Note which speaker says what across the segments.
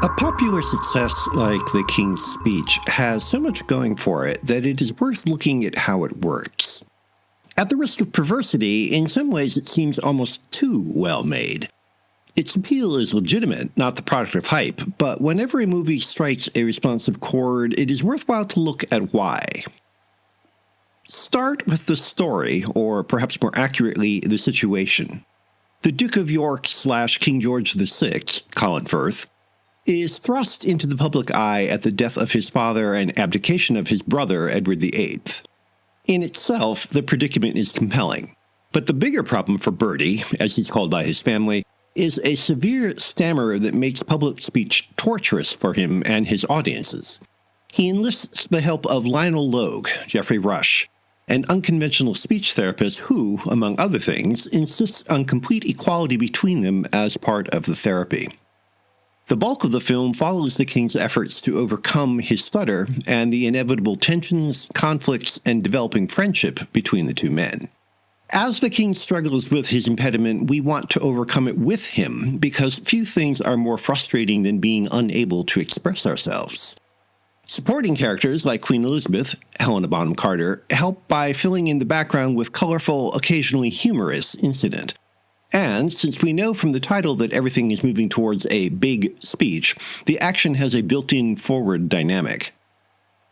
Speaker 1: A popular success like The King's Speech has so much going for it that it is worth looking at how it works. At the risk of perversity, in some ways it seems almost too well made. Its appeal is legitimate, not the product of hype, but whenever a movie strikes a responsive chord, it is worthwhile to look at why. Start with the story, or perhaps more accurately, the situation. The Duke of York / King George VI, Colin Firth, is thrust into the public eye at the death of his father and abdication of his brother, Edward VIII. In itself, the predicament is compelling. But the bigger problem for Bertie, as he's called by his family, is a severe stammer that makes public speech torturous for him and his audiences. He enlists the help of Lionel Logue, Geoffrey Rush, an unconventional speech therapist who, among other things, insists on complete equality between them as part of the therapy. The bulk of the film follows the king's efforts to overcome his stutter and the inevitable tensions, conflicts, and developing friendship between the two men. As the king struggles with his impediment, we want to overcome it with him, because few things are more frustrating than being unable to express ourselves. Supporting characters like Queen Elizabeth, Helena Bonham Carter, help by filling in the background with colorful, occasionally humorous incident. And since we know from the title that everything is moving towards a big speech, the action has a built-in forward dynamic.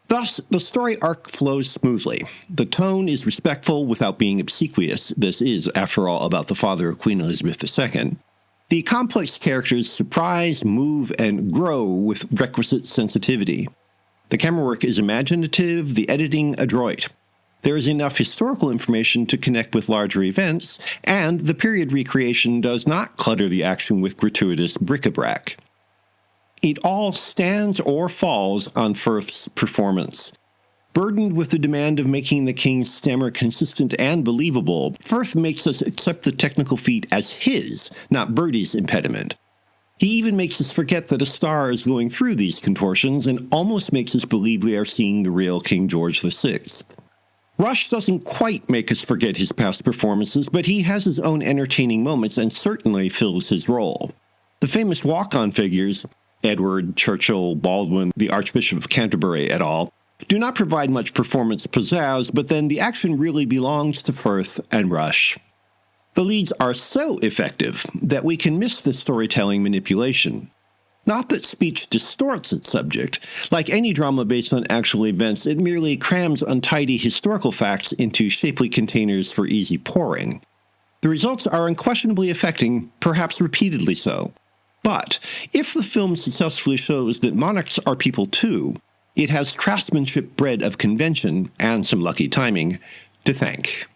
Speaker 1: Thus, the story arc flows smoothly. The tone is respectful without being obsequious. This is, after all, about the father of Queen Elizabeth II. The complex characters surprise, move, and grow with requisite sensitivity. The camera work is imaginative, the editing adroit. There is enough historical information to connect with larger events, and the period recreation does not clutter the action with gratuitous bric-a-brac. It all stands or falls on Firth's performance. Burdened with the demand of making the king's stammer consistent and believable, Firth makes us accept the technical feat as his, not Bertie's impediment. He even makes us forget that a star is going through these contortions and almost makes us believe we are seeing the real King George VI. Rush doesn't quite make us forget his past performances, but he has his own entertaining moments and certainly fills his role. The famous walk-on figures, Edward, Churchill, Baldwin, the Archbishop of Canterbury et al., do not provide much performance pizzazz, but then the action really belongs to Firth and Rush. The leads are so effective that we can miss the storytelling manipulation. Not that speech distorts its subject. Like any drama based on actual events, it merely crams untidy historical facts into shapely containers for easy pouring. The results are unquestionably affecting, perhaps repeatedly so. But if the film successfully shows that monarchs are people too, it has craftsmanship bred of convention, and some lucky timing, to thank.